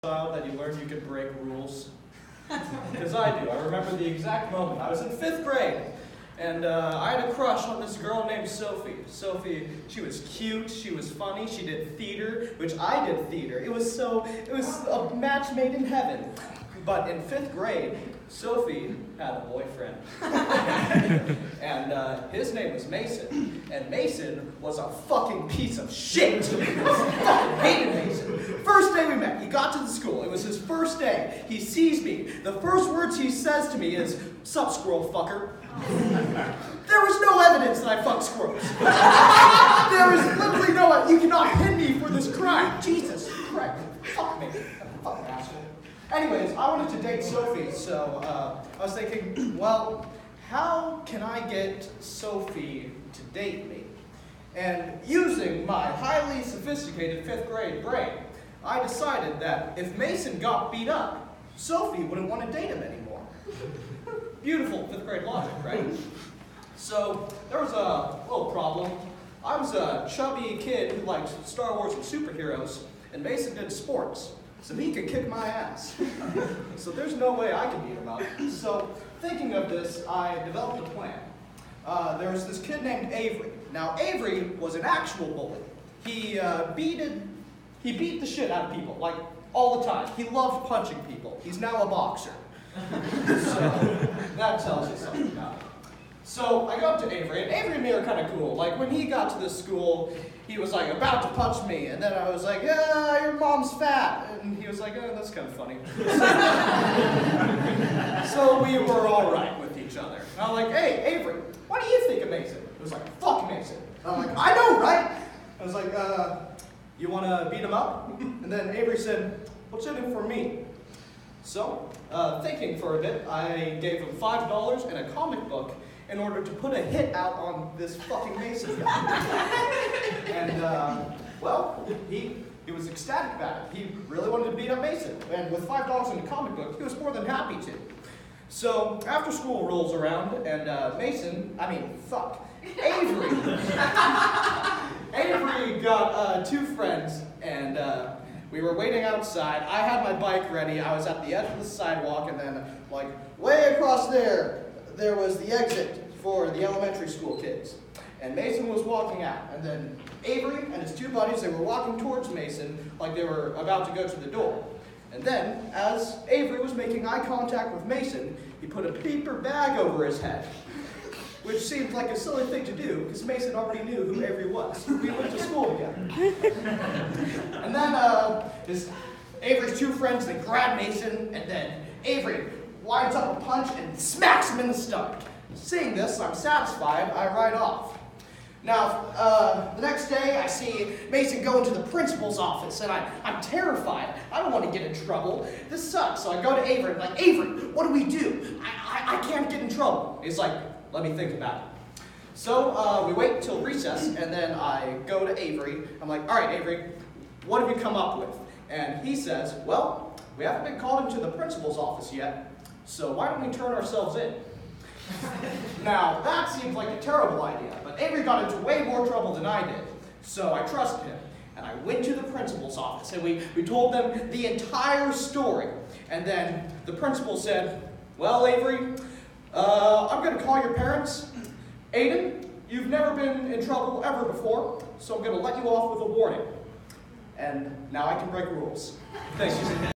That you learned you could break rules? Because I do. I remember the exact moment. I was in 5th grade, and I had a crush on this girl named Sophie. Sophie, she was cute, she was funny, she did theater, which I did theater. It was a match made in heaven. But in 5th grade, Sophie had a boyfriend. And his name was Mason. And Mason was a fucking piece of shit. I fucking hated Mason. First day we met, he got to the school. It was his first day. He sees me. The first words he says to me is, "Sup, squirrel fucker." There was no evidence that I fucked squirrels. There was literally no, you cannot pin me for this crime. Jesus Christ. Fuck me. Fucking asshole. Anyways, I wanted to date Sophie, so I was thinking, well, how can I get Sophie to date me? And using my highly sophisticated 5th grade brain, I decided that if Mason got beat up, Sophie wouldn't want to date him anymore. Beautiful 5th grade logic, right? So there was a little problem. I was a chubby kid who liked Star Wars and superheroes, and Mason did sports. So he could kick my ass. So there's no way I could beat him up. So thinking of this, I developed a plan. There was this kid named Avery. Now Avery was an actual bully. He beat the shit out of people, like all the time. He loved punching people. He's now a boxer. So that tells you something about him. So I go up to Avery, and Avery and me are kind of cool. Like when he got to this school, he was like about to punch me, and then I was like, "Yeah, your mom's fat," and he was like, "Oh, that's kind of funny." So we were all right with each other. And I'm like, "Hey, Avery, what do you think of Mason?" He was like, "Fuck Mason." And I'm like, "I know, right?" I was like, "You want to beat him up?" And then Avery said, "What's in it for me?" So, thinking for a bit, I gave him $5 and a comic book in order to put a hit out on this fucking Mason guy. And, well, he was ecstatic about it. He really wanted to beat up Mason. And with $5 in a comic book, he was more than happy to. So, after school rolls around, and Avery got 2 friends, and we were waiting outside. I had my bike ready. I was at the edge of the sidewalk, and then, like, way across there was the exit for the elementary school kids. And Mason was walking out. And then Avery and his 2 buddies, they were walking towards Mason like they were about to go to the door. And then, as Avery was making eye contact with Mason, he put a paper bag over his head, which seemed like a silly thing to do because Mason already knew who Avery was. We went to school together. And then Avery's 2 friends, they grab Mason, and then Avery winds up a punch and smacks him in the stomach. Seeing this, I'm satisfied, I ride off. Now, the next day, I see Mason go into the principal's office, and I'm terrified. I don't want to get in trouble. This sucks. So I go to Avery, and I'm like, "Avery, what do we do? I can't get in trouble." He's like, "Let me think about it." So we wait until recess, and then I go to Avery. I'm like, "All right, Avery, what have you come up with?" And he says, "Well, we haven't been called into the principal's office yet, so why don't we turn ourselves in?" Now, that seems like a terrible idea, but Avery got into way more trouble than I did, so I trusted him. And I went to the principal's office, and we told them the entire story. And then the principal said, "Well, Avery, I'm going to call your parents. Aidan, you've never been in trouble ever before, so I'm going to let you off with a warning. And now I can break rules." Thank you.